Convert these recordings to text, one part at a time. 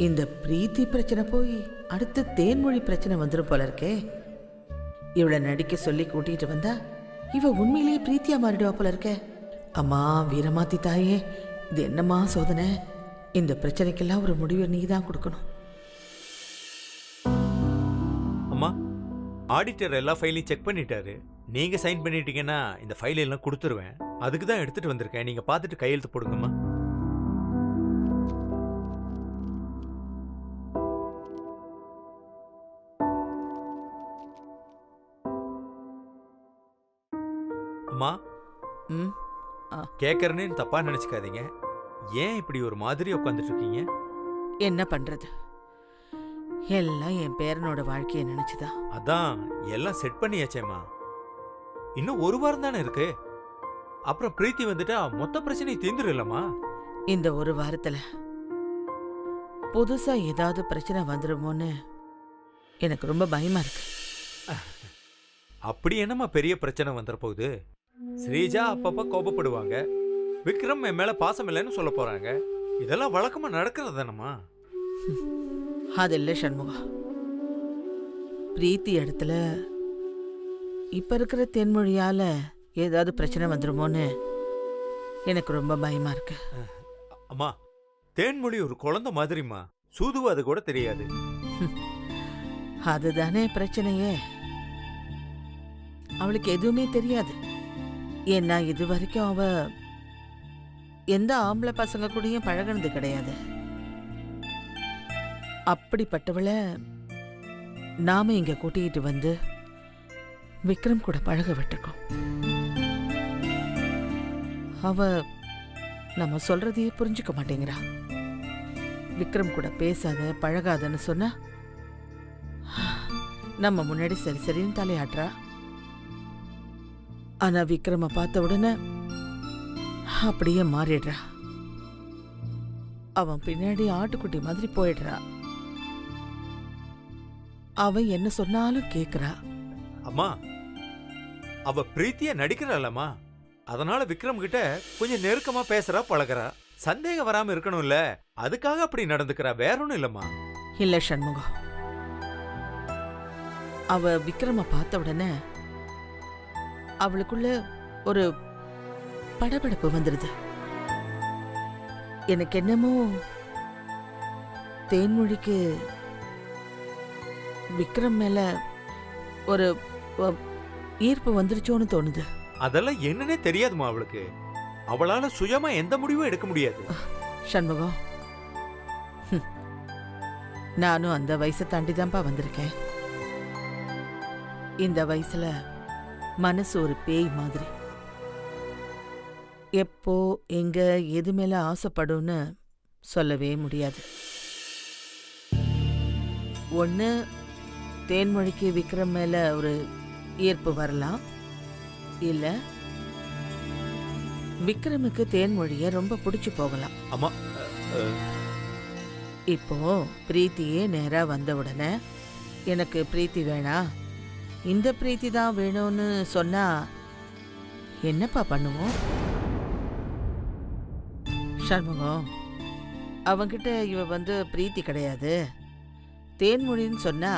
இந்த பிரீத்தி பிரச்சனை போய் அடுத்து தேன்மொழி பிரச்சனை வந்துடும் போல இருக்கே. இவளை நடிக்க சொல்லி கூட்டிகிட்டு வந்தா இவ உண்மையிலேயே பிரீத்தியா மாறிடுவா போல இருக்கே. அம்மா வீரமாத்தி தாயே, இது என்னம்மா சோதனை? இந்த பிரச்சனைக்கெல்லாம் ஒரு முடிவை நீ தான் கொடுக்கணும். அம்மா, ஆடிட்டர் எல்லா ஃபைலையும் செக் பண்ணிட்டாரு. நீங்க சைன் பண்ணிட்டீங்கன்னா இந்த ஃபைல் எல்லாம் கொடுத்துருவேன். அதுக்கு தான் எடுத்துட்டு வந்திருக்கேன். நீங்க பார்த்துட்டு கையெழுத்து போடுங்கம்மா. அம்மா, கேட்கறேன்னு தப்பா நினைச்சுக்காதீங்க. ஏன் இப்படி ஒரு மாதிரி உட்காந்துட்டு இருக்கீங்க? என்ன பண்றது, எல்லாம் என் பேரனோட வாழ்க்கையை நினைச்சுதான். அதான் எல்லாம் செட் பண்ணியாச்சேம்மா. இன்னும் ஒரு வாரம் தானே இருக்கு. அப்புறம் பிரீத்தி வந்துட்டா மொத்த பிரச்சனை தீந்துருல்லம்மா. இந்த ஒரு வாரத்துல புதுசா ஏதாவது பிரச்சனை வந்துருமோன்னு எனக்கு ரொம்ப பயமா இருக்கு. அப்படி என்னம்மா பெரிய பிரச்சனை வந்துட போகுது? ஸ்ரீஜா அப்பப்ப கோபப்படுவாங்க. விக்ரம் என் மேல பாசம் இல்லைன்னு சொல்ல போறாங்க. இதெல்லாம் வழக்கமா நடக்கிறது தானம்மா. அது இல்லை சண்முகம், பிரீத்தி இடத்துல இப்ப இருக்கிற தென்மொழியால ஏதாவது பிரச்சனை வந்துருமோன்னு எனக்கு ரொம்ப பயமா இருக்கு. அம்மா, தேன்மொழி ஒரு குழந்தை மாதிரிம்மா. சூதுவாது கூட தெரியாது. அதுதானே பிரச்சனையே. அவளுக்கு எதுவுமே தெரியாது. ஏன்னா இது வரைக்கும் அவ எந்த ஆம்பளை பசங்க கூடயும் பழகினது கிடையாது. அப்படிப்பட்டவளை நாம இங்க கூட்டிகிட்டு வந்து விக்ரம் கூட பழக விட்டுருக்கோம். அவ நம்ம சொல்றதையே புரிஞ்சுக்க மாட்டேங்கிறா. விக்ரம் கூட பேசாத பழகாதன்னு சொன்னா நம்ம முன்னாடி சரி சரின்னு தலையாட்டுறா. ஆனா விக்ரம பார்த்த உடனே அப்படியே மாறிடுறா. அவன் பின்னாடி ஆட்டுக்குட்டி மாதிரி போயிடுறா. அவன் என்ன சொன்னாலும் கேக்குறா. அம்மா, அவ பிரீத்திய நடிக்கிறாளம்மா. அதனால விக்ரம் கிட்ட கொஞ்சம் நெருக்கமா பேசுறா, பழகிறா. சந்தேகம் வராம இருக்கணும்ல, அதுக்காக அப்படி நடந்துக்கிறா, வேற ஒண்ணும் இல்லம்மா. இல்ல சண்முகம், அவ விக்ரம பார்த்த உடனே அவளுக்குள்ள ஒரு படபடப்பு வந்துடுது. எனக்கு என்னமோ தேன்மொழிக்கு விக்ரம் மேல ஒரு ஈர்ப்பு வந்துருச்சோன்னு தோணுது. அதெல்லாம் என்னன்னே தெரியாதுமா அவளுக்கு. அவளால சுயமா எந்த முடிவும் எடுக்க முடியாது. சண்முகம், நானும் அந்த வயசை தாண்டி தான்ப்பா வந்திருக்கேன். இந்த வயசுல மனசு ஒரு பேய் மாதிரி. எப்போ எங்க எது மேல ஆசைப்படும்னு சொல்லவே முடியாது. ஒண்ணு தேன்மொழிக்கு விக்ரம் மேல ஒரு ஈர்ப்பு வரலாம், இல்ல விக்ரமுக்கு தேன்மொழிய ரொம்ப பிடிச்சு போகலாம். அம்மா, இப்போ பிரீத்தியே நேரா வந்த உடனே எனக்கு பிரீத்தி வேணா, இந்த பிரீத்தி தான் வேணும்னு சொன்னா என்னப்பா பண்ணுவோம்? சண்முகம், அவங்கிட்ட இவ பிரீத்தி கிடையாது தேன்மொழின்னு சொன்னா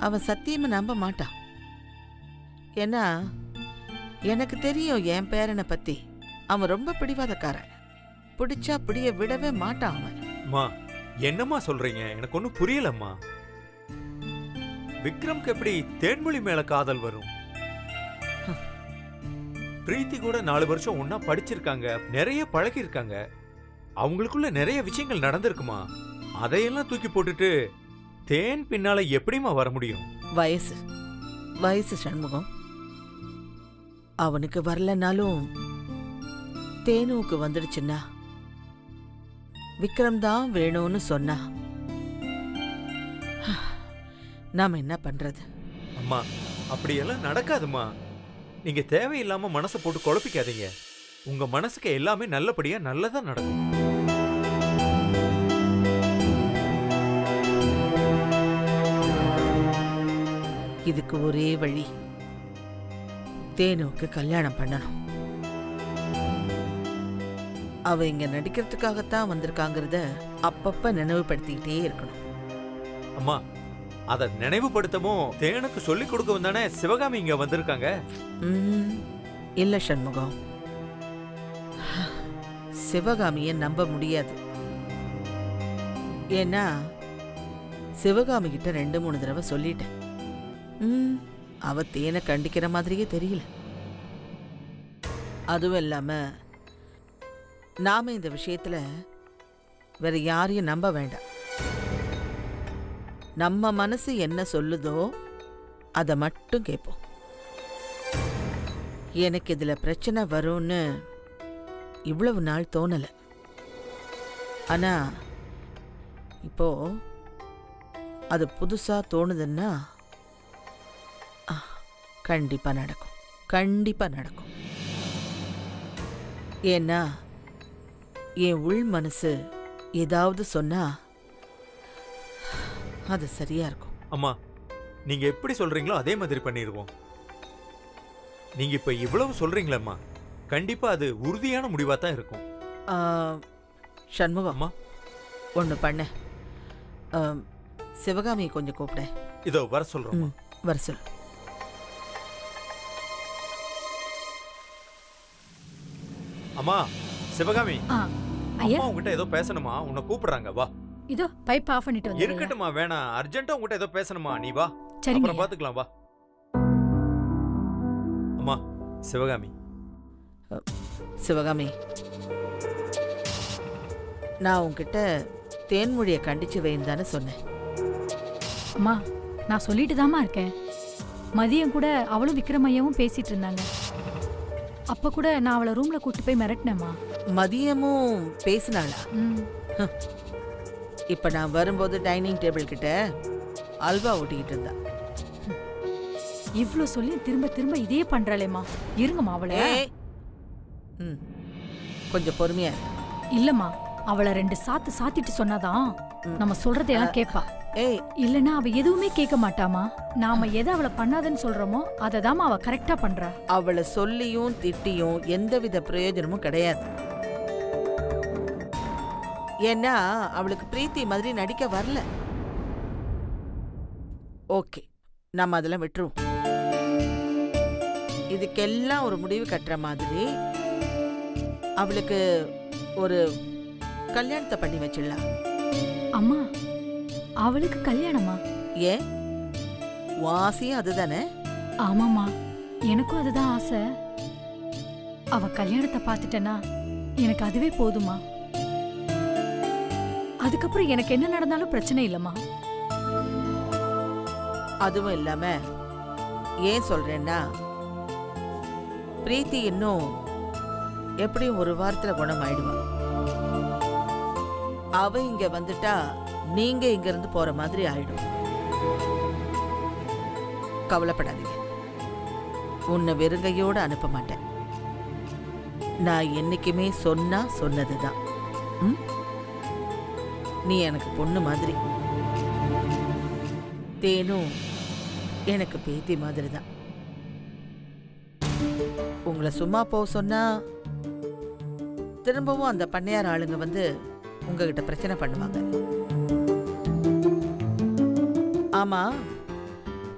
அவன் சத்தியமா நம்ப மாட்டான். ஏன்னா எனக்கு தெரியும் என் பேரனை பத்தி. அவன் ரொம்ப பிடிவாதக்காரன். பிடிச்சா பிடிய விடவே மாட்டான் அவன். அம்மா, என்னம்மா சொல்றீங்க? எனக்கு ஒன்னும் புரியலம்மா. விக்ரம்க்கு எப்படி தேன்மொழி மேல காதல் வரும்? பிரீத்தி கூட 4 வருஷம் ஒன்னா படிச்சிருக்காங்க, நிறைய பழகி இருக்காங்க. அவங்களுக்குள்ள நிறைய விஷயங்கள் நடந்திருக்குமா. அதையெல்லாம் தூக்கி போட்டுட்டு தேன் பின்னால எப்படிமா வர முடியும்? வயசு வயசு சண்முகம், அவனுக்கு வரலனாலும் தேனுவுக்கு வந்துடுச்சுன்னா விக்ரம் தான் வேணும்னு சொன்னா நாம என்ன பண்றது? அம்மா, அப்படியெல்லாம் நடக்காதுமா. நீங்க தேவையில்லாம மனசை போட்டு குழப்பிக்காதீங்க. உங்க மனசுக்கு எல்லாமே நல்லபடியா நல்லதா நடக்கும். இதுக்கு ஒரே வழி, தேனுவுக்கு கல்யாணம் பண்ணணும். அவ இங்க நடிக்கிறதுக்காகத்தான் வந்திருக்காங்கிறத அப்பப்ப நினைவுபடுத்திக்கிட்டே இருக்கணும். அம்மா, அத நினைவுபடுத்தவும் தேனுக்கு சொல்லி கொடுக்கவும் தானே சிவகாமி இங்க வந்திருக்காங்க. இல்ல சண்முகம், சிவகாமியை நம்ப முடியாது. ஏன்னா சிவகாமி கிட்ட 2-3 தடவை சொல்லிட்டேன். அவ தேனை கண்டிக்கிற மாதிரியே தெரியல. அதுவும் இல்லாம நாம இந்த விஷயத்துல வேற யாரையும் நம்ப வேண்டாம். நம்ம மனசு என்ன சொல்லுதோ அதை மட்டும் கேட்போம். எனக்கு இதுல பிரச்சனை வரும்னு இவ்வளவு நாள் தோணல. ஆனா இப்போ அது புதுசா தோணுதுன்னா கண்டிப்பா நடக்கும், கண்டிப்பா நடக்கும். ஏன்னா என் உள் மனசு ஏதாவது சொன்னா அது சரியா இருக்கும். அம்மா, நீங்க எப்படி சொல்றீங்களோ அதே மாதிரி பண்ணிடுவோம். நீங்க இப்ப இவ்வளவு சொல்றீங்களம்மா, கண்டிப்பா அது உறுதியான முடிவா தான் இருக்கும். சண்முகம், ஒண்ணு பண்ண, சிவகாமியை கொஞ்சம் கூப்பிட. இதோ வர சொல்றோம். வர சொல். அம்மா, சிவகாமி, அம்மா உங்ககிட்ட ஏதோ பேசணுமா, உன்னை கூப்பிடுறாங்க, வா. இதோ பைப் ஆஃப் பண்ணிட்டு வந்து. இருக்கட்டுமா, வேணாம், அர்ஜென்ட்டா உங்ககிட்ட ஏதோ பேசணுமா, நீ வா. சரிங்க, அப்புறம் பாத்துக்கலாம், வா. அம்மா, சிவகாமி. சிவகாமி, நான் உன்கிட்ட தேன்மொழியை கண்டிச்சு வைன்னு தானே சொன்னேன். அம்மா, நான் சொல்லிட்டு தாமா இருக்கேன். மதியம் கூட அவளும் விக்ரமையாவும் பேசிட்டு இருந்தாங்க. அப்ப கூட நான் அவளை ரூம்ல கூட்டு போய் மிரட்டினேம்மா. மதியமும் பேசினாளா? இப்ப நான் வரும்போது டைனிங் டேபிள் கிட்ட அல்வா ஓட்டிக்கிட்டு இருந்தா. இவ்ளோ சொல்லி திரும்ப திரும்ப இதே பண்றாளேம்மா. இருங்கம்மா அவளை. கொஞ்சம் பொறுமையா. இல்லம்மா, அவளை 2 சாத்து சாத்திட்டு சொன்னாதான் நம்ம சொல்றதையெல்லாம் கேட்பா. இல்லன்னா அவ எதுவுமே கேட்க மாட்டாமா. நாம எதை அவளை பண்ணாதன்னு சொல்றோமோ அதை தான் அவ கரெக்டா பண்றா. அவளை சொல்லியும் திட்டியும் எந்தவித பிரயோஜனமும் கிடையாது. ஏன்னா அவளுக்கு பிரீத்தி மாதிரி நடிக்க வரல. ஓகே, நம்ம அதெல்லாம் விட்டுருவோம். இதுக்கெல்லாம் ஒரு முடிவு கட்டுற மாதிரி அவளுக்கு ஒரு கல்யாணத்தை பண்ணி வச்சிடலாம். அம்மா, அவளுக்கு கல்யாணமா? ஏன், வாசியும் அதுதானே? ஆமாமா, எனக்கும் அதுதான் ஆசை. அவ கல்யாணத்தை பார்த்துட்டேன்னா எனக்கு அதுவே போதுமா. அதுக்கப்புறம் எனக்கு என்ன நடந்தாலும் பிரச்சனை இல்லம்மா. அதுவும் இல்லாம ஏன் சொல்றேன்னா, பிரீத்தி இன்னும் எப்படியும் 1 வாரத்துல குணமாயிடுவா. அவ இங்க வந்துட்டா நீங்க இங்க இருந்து போற மாதிரி ஆயிடும். கவலைப்படாதீங்க, உன்னை வெறுங்கையோட அனுப்ப மாட்டேன். நான் என்னைக்குமே சொன்னா சொன்னதுதான். நீ எனக்கு பொண்ணு மாதிரி, தேனும் எனக்கு பேத்தி மாதிரி தான். உங்களை சும்மா போக சொன்னா திரும்பவும் அந்த பண்ணையார் ஆளுங்க வந்து உங்ககிட்ட பிரச்சனை பண்ணுவாங்க. ஆமா,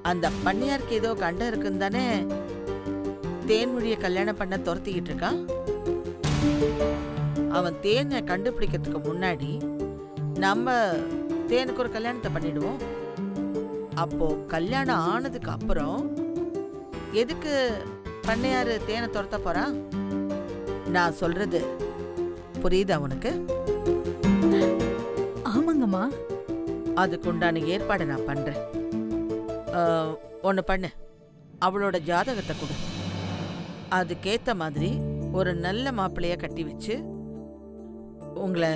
அந்த பண்ணையாருக்கு ஏதோ கண்டம் இருக்குன்னு தானே தேன்மொழியை கல்யாணம் பண்ண துரத்திக்கிட்டு இருக்கான். அவன் தேனை கண்டுபிடிக்கிறதுக்கு முன்னாடி நம்ம தேனுக்கு ஒரு கல்யாணத்தை பண்ணிடுவோம். அப்போ கல்யாணம் ஆனதுக்கு அப்புறம் எதுக்கு பண்ணையாரு தேனை துரத்த போறான்? நான் சொல்றது புரியுதா உனக்கு? ஆமாங்கம்மா. அதுக்குண்டான ஏற்பாடு நான் பண்றேன். ஒன்று பண்ணு, அவளோட ஜாதகத்தை கொடு. அதுக்கேத்த மாதிரி ஒரு நல்ல மாப்பிள்ளைய கட்டி வச்சு உங்களை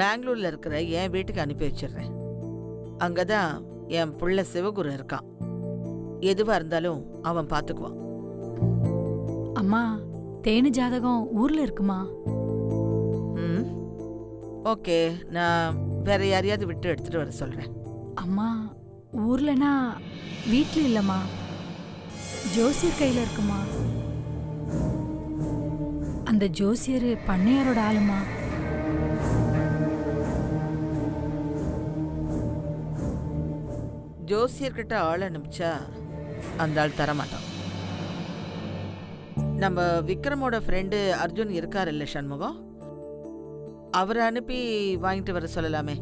பெங்களூர்ல இருக்கிற என் வீட்டுக்கு அனுப்பி வச்சிடுறேன். அங்கதான் என் புள்ள சிவகுரு இருக்கான். எதுவா இருந்தாலும் அவன் பார்த்துக்குவான். அம்மா, தேனு ஜாதகம் ஊர்ல இருக்குமா? ஓகே, நான் வேற யாரையாவது விட்டு எடுத்துட்டு வர சொல்றேன். அம்மா, ஊர்லனா வீட்ல இல்லம்மா, ஜோசியர் கையில இருக்குமா. அந்த ஜோசியர் பண்ணையாரோட ஆளுமா? ஜோசியர்கிட்ட ஆள் அனுப்பிச்சா அந்த ஆள் தரமாட்டான். நம்ம விக்ரமோட ஃப்ரெண்டு அர்ஜுன் இருக்கார் இல்ல சண்முகம், அவரை அனுப்பி வாங்கிட்டு வர சொல்லலாமே.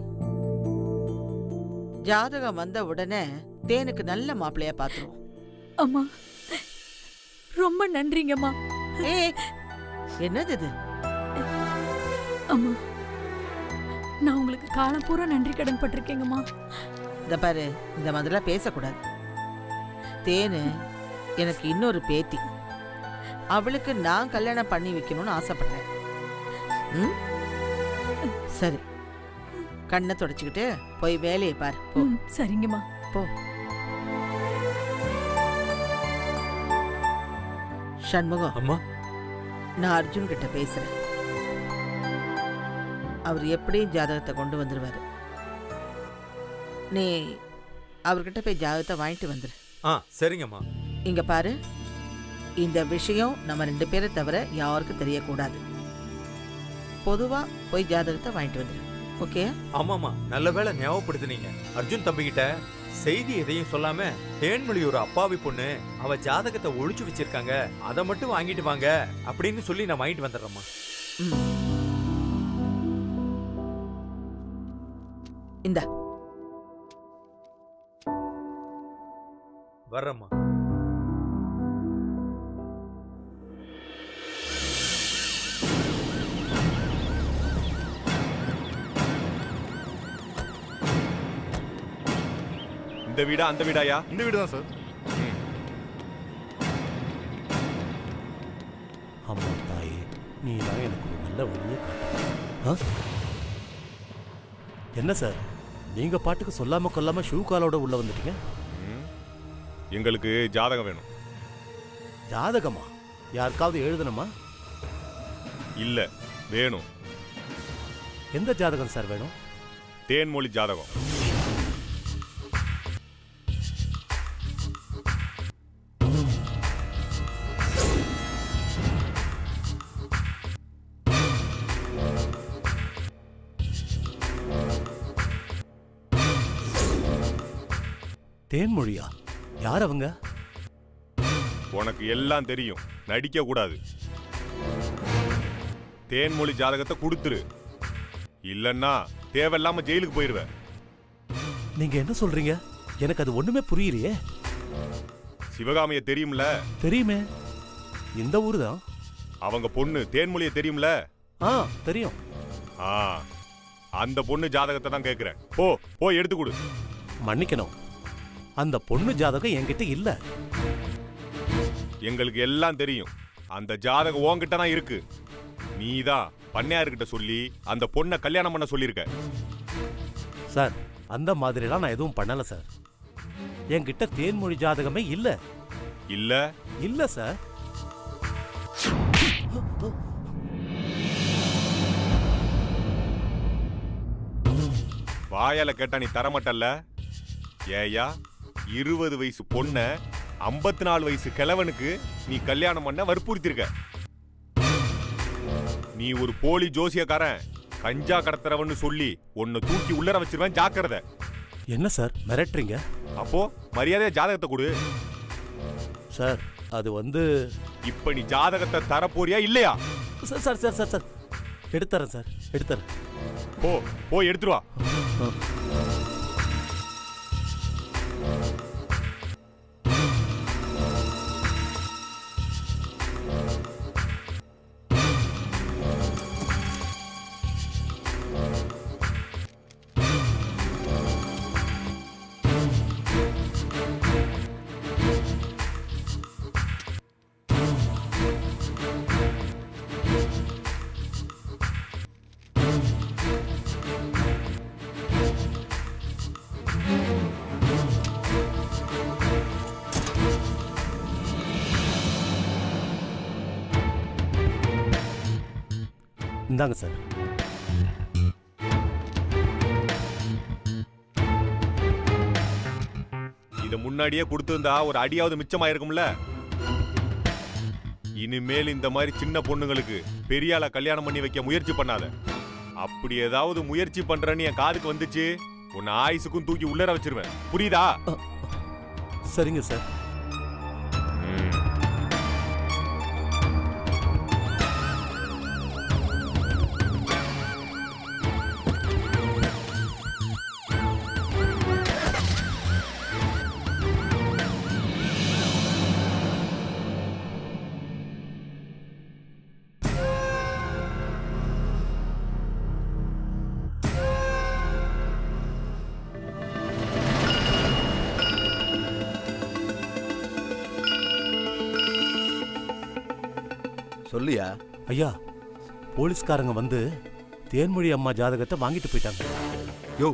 ஜாதகம் வந்த உடனே தேனுக்கு நல்ல மாப்பிள்ளையா பாத்துருவோம். அம்மா ரொம்ப நன்றிங்கம்மா. என்னது இது? அம்மா நான் உங்களுக்கு காலம் பூரா நன்றி கடன் பட்டிருக்கேங்கம்மா. இந்த பாரு, இந்த மாதிரிலாம் பேசக்கூடாது. தேனு எனக்கு இன்னொரு பேத்தி, அவளுக்கு நான் கல்யாணம் பண்ணி வைக்கணும்னு ஆசைப்படுறேன். சரி, கண்ணை தொடச்சுக்கிட்டு போய் வேலையை பாரு. சரிங்கம்மா போ. சண்முகம், அம்மா நான் அர்ஜுன் கிட்ட பேசுறேன். அவர் எப்படியும் ஜாதகத்தை கொண்டு வந்துருவாரு. நீ அவர்கிட்ட போய் ஜாதகத்தை வாங்கிட்டு வந்துரு. சரிங்கம்மா. இங்க பாரு, இந்த விஷயம் நம்ம 2 பேரை தவிர யாருக்கும் தெரியக்கூடாது. பொதுவா போய் ஜாதகத்தை வாங்கிட்டு வந்துரு. ஓகே? ஆமாமா, நல்ல வேளை ஞாபகப்படுத்தினீங்க. அர்ஜுன் தம்பிக்கிட்ட செய்தி எதையும் சொல்லாம தேன்மொழி ஒரு அப்பாவி பொண்ணு, அவ ஜாதகத்தை ஒழிச்சு வச்சிருக்காங்க, அதை மட்டும் வாங்கிட்டு வாங்க அப்படின்னு சொல்லி நான் வாங்கிட்டு வந்துடுறேம்மா. இந்த வர்றேம்மா. இந்த வீடா அந்த வீடாயா? இந்த வீடு தான் சார். அம்மா தாயே, நீ தான் எனக்கு ஒரு நல்ல வழியை காட்டு. என்ன சார், நீங்க பாட்டுக்கு சொல்லாம கொல்லாம ஷூ காலோட உள்ள வந்துட்டீங்க? எங்களுக்கு ஜாதகம் வேணும். ஜாதகமா? யாருக்காவது எழுதணுமா? இல்ல, வேணும். எந்த ஜாதகம் சார் வேணும்? தேன்மொழி ஜாதகம். தேன்மொழியா? யார் அவங்க? உனக்கு எல்லாம் தெரியும், நடிக்க கூடாது. தேன்மொழி ஜாதகத்தை கொடுத்துரு, இல்லன்னா தேவையில்லாம ஜெயிலுக்கு போயிருவேன். நீங்க என்ன சொல்றீங்க? எனக்கு அது ஒண்ணுமே புரியலையே. சிவகாமிய தெரியும்ல? தெரியுமே, இந்த ஊரு தான். அவங்க பொண்ணு தேன்மொழிய தெரியும்ல? தெரியும். அந்த பொண்ணு ஜாதகத்தை தான் கேக்குறேன். போ போய் எடுத்து கொடு. மன்னிக்கணும், அந்த பொண்ணு ஜாதகம் என்கிட்ட இல்ல. எங்களுக்கு எல்லாம் தெரியும், அந்த ஜாதகம் உன்கிட்ட தான் இருக்கு. நீதான் பண்ணையார்கிட்ட சொல்லி அந்த பொண்ணை கல்யாணம் பண்ண சொல்லியிருக்க. சார், அந்த மாதிரிலாம் நான் எதுவும் பண்ணல சார். என்கிட்ட தேன்மொழி ஜாதகமே இல்ல. இல்ல இல்ல சார். வாயால கேட்டா நீ தரமாட்டல்ல? ஏயா, 20 வயசு பொண்ண 54 வயசு கிழவனுக்கு நீ கல்யாணம் பண்ண வற்புறுத்திருக்க. நீ ஒரு போலி ஜோசியக்காரன், கஞ்சா கடத்துறவன்னு சொல்லி உன்னை தூக்கி உள்ளர வச்சிருவேன், ஜாக்கிரதை. என்ன சார் மிரட்டுறீங்க? அப்போ மரியாதையா ஜாதகத்தை கொடு. சார், அது இப்ப நீ ஜாதகத்தை தரப்போறியா இல்லையா? Sir sir sir sir sir எடுத்துறேன் சார், எடுத்துறேன். போ போய் எடுத்துருவா. இந்தாங்க சார். இத முன்னாடியே கொடுத்திருந்தா ஒரு அடியாவது மிச்சமாயிருக்கும்ல. இனிமேல் இந்த மாதிரி சின்ன பொண்ணுங்களுக்கு பெரிய ஆளை கல்யாணம் பண்ணி வைக்க முயற்சி பண்ணாத. அப்படி ஏதாவது முயற்சி பண்றேன்னு என் காதுக்கு வந்துச்சு, உன்னை ஆயுசுக்கும் தூக்கி உள்ளர வச்சிருவேன். புரியுதா? சரிங்க சார். சொல்லியா? ஐயா, போலீஸ்காரங்க வந்து தேன்மொழி அம்மா ஜாதகத்தை வாங்கிட்டு போயிட்டாங்க. யோ,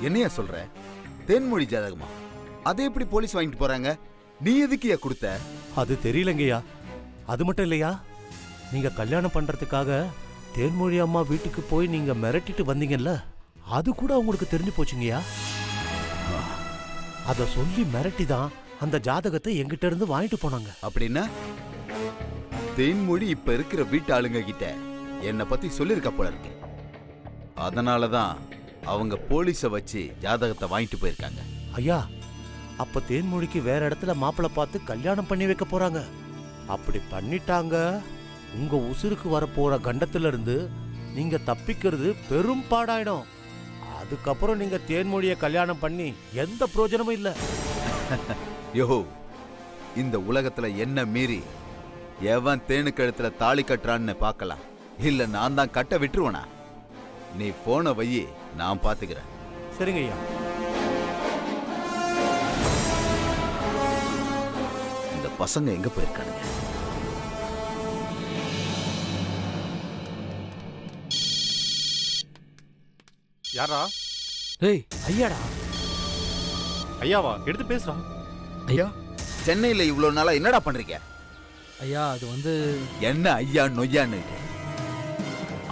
என்னையா சொல்ற? தேன்மொழி ஜாதகமா? அதை எப்படி போலீஸ் வாங்கிட்டு போறாங்க? நீ எதுக்குயா கொடுத்த? அது தெரியலங்கய்யா. அது மட்டும் இல்லையா, நீங்க கல்யாணம் பண்றதுக்காக தேன்மொழி அம்மா வீட்டுக்கு போய் நீங்க மிரட்டிட்டு வந்தீங்கல்ல, அது கூட அவங்களுக்கு தெரிஞ்சு போச்சுங்கய்யா. அத சொல்லி மிரட்டி தான் அந்த ஜாதகத்தை எங்கிட்ட இருந்து வாங்கிட்டு போனாங்க. அப்படின்னா தேன்மொழி இப்ப இருக்கிற வீட்டு ஆளுங்க கிட்ட என்னை பத்தி சொல்லிருக்க போல இருக்கு. அதனாலதான் அவங்க போலீஸ வச்சு ஜாதகத்தை வாங்கிட்டு போயிருக்காங்க. ஐயா, அப்ப தேன்மொழிக்கு வேற இடத்துல மாப்பிள்ளை பார்த்து கல்யாணம் பண்ணி வைக்க போறாங்க. அப்படி பண்ணிட்டாங்க, உங்க உசுருக்கு வரப்போற கண்டத்துல இருந்து நீங்க தப்பிக்கிறது பெரும் பாடாயிடும். அதுக்கப்புறம் நீங்க தேன்மொழியை கல்யாணம் பண்ணி எந்த பிரயோஜனமும் இல்ல. யோ, இந்த உலகத்துல என்ன மீறி எவன் தேனு கழுத்துல தாலி கட்டுறான்னு பார்க்கலாம். இல்ல நான் தான் கட்ட விட்டுருவனா? நீ போன வையி, நான் பாத்துக்கிறேன். சரிங்க ஐயா. இந்த பசங்க எங்க போயிருக்கானுங்க? யாரா? டேய், ஐயாடா. ஐயாவா? எடுத்து பேசுறான். ஐயா, சென்னையில இவ்வளவு நாளா என்னடா பண்றீங்க? ஐயா, அது வந்து என்ன ஐயா நொய்யான்னு?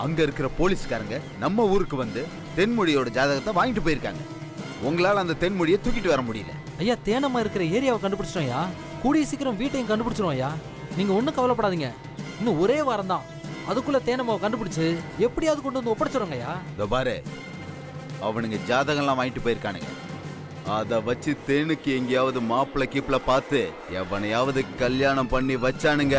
அங்க இருக்கிற போலீஸ்காரங்க நம்ம ஊருக்கு வந்து தென்மொழியோட ஜாதகத்தை வாங்கிட்டு போயிருக்காங்க. உங்களால அந்த தென்மொழியை தூக்கிட்டு வர முடியல. ஐயா, தேனம்மா இருக்கிற ஏரியாவை கண்டுபிடிச்சிட்டோம் ஐயா. கூடிய சீக்கிரம் வீட்டையும் கண்டுபிடிச்சிரும் ஐயா. நீங்க ஒன்றும் கவலைப்படாதீங்க. இன்னும் ஒரே வாரம் தான். அதுக்குள்ள தேனம்மாவை கண்டுபிடிச்சு எப்படியாவது கொண்டு வந்து ஒப்படைச்சிருவாங்க ஐயா. இதோ பாரு, அவனுங்க ஜாதகம்லாம் வாங்கிட்டு போயிருக்கானுங்க. அத வச்சு தேனுக்கு எங்கேயாவது மாப்பிள்ளை கீப்பிள பார்த்து எவனையாவது கல்யாணம் பண்ணி வச்சானுங்க,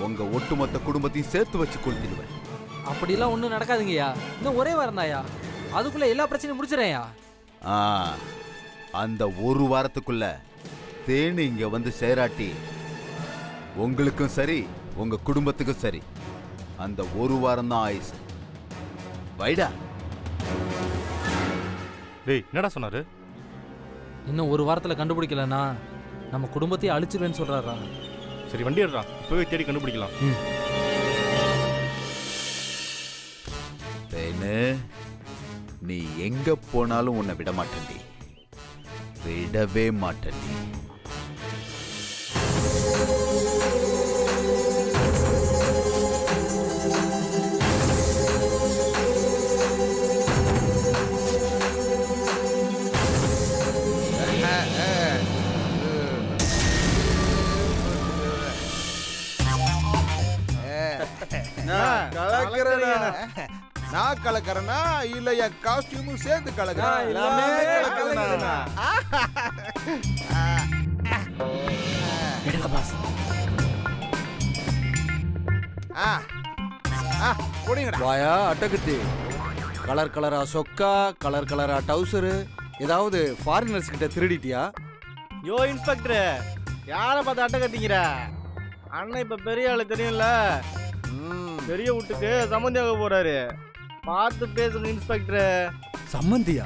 உங்க ஒட்டுமொத்த குடும்பத்தையும் சேர்த்து வச்சு கொளுத்திடுவேன். அப்படிலாம் ஒன்றும் நடக்காதுங்கய்யா. இன்னும் ஒரே வாரம் தான்யா. அதுக்குள்ள எல்லா பிரச்சனையும் முடிச்சிடறேன்யா. அந்த ஒரு வாரத்துக்குள்ள தேனு இங்க வந்து சேராட்டி உங்களுக்கும் சரி உங்க குடும்பத்துக்கும் சரி அந்த ஒரு வாரம் தான் ஆயுசு. வைடா. டேய், என்னடா சொன்னாரு? இன்னும் ஒரு வாரத்துல கண்டுபிடிக்கலன்னா நம்ம குடும்பத்தையே அழிச்சிருவேன்னு சொல்றாரா. சரி, வண்டி எடுறா, இப்பவே தேடி கண்டுபிடிக்கலாம். தேனு, நீ எங்க போனாலும் உன்னை விட மாட்டேன்டி, விடவே மாட்டேன்டி. நான் கலக்கறனா இல்ல என் காஸ்டியூமும் சேர்த்து கலக்கறேன்? எல்லாமே கலக்கறேனா? எடுங்க பாஸ். போடுங்கடா. வாயா அட்டகத்தி, கலர் கலரா சொக்கா, கலர் கலரா டவுசரு, ஏதாவது ஃபாரினர்ஸ் கிட்ட திருடிட்டியா? யோ இன்ஸ்பெக்டர், யாரை பார்த்து அட்டை கத்திக்கிற? அண்ணன் இப்ப பெரிய ஆளு தெரியும்ல, பெரிய வீட்டுக்கு சம்மந்தியாக போறாரு. பார்த்து பேசுங்க இன்ஸ்பெக்டர். சம்மந்தியா?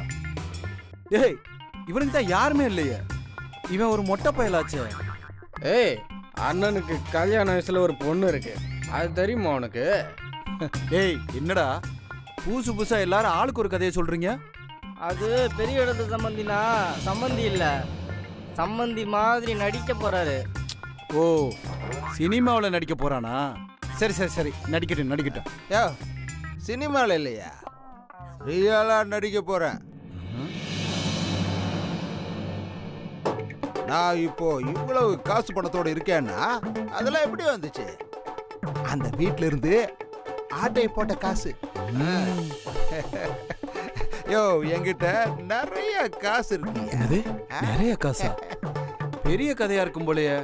ஏய், இவனுக்கு தான் யாருமே இல்லையே. இவன் ஒரு மொட்டை பயலாச்சே. ஏய், அண்ணனுக்கு கல்யாண வயசுல ஒரு பொண்ணு இருக்கு, அது தெரியுமா உனக்கு? ஏய், என்னடா புதுசு புதுசா எல்லாரும் ஆளுக்கு ஒரு கதையை சொல்றீங்க? அது பெரிய இடத்து சம்மந்தினா சம்மந்தி இல்ல, சம்மந்தி மாதிரி நடிக்க போறாரு. ஓ, சினிமாவில் நடிக்க போறானா? சரி சரி சரி, நடிக்கட்டும் நடிக்கட்டும். யோ, சினிமாவில் இல்லையா, ரியலா நடிக்க போறேன். நான் இப்போ இவ்வளவு காசு பணத்தோட இருக்கேன்னா அதெல்லாம் எப்படி வந்துச்சு? அந்த வீட்ல இருந்து ஆட்டை போட்ட காசு. யோ, என்கிட்ட நிறைய காசு இருக்கு. என்னது நிறைய காசா? பெரிய கதையா இருக்கும் போலயே.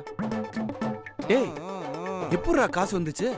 ஏய், எப்படிடா காசு வந்துச்சு?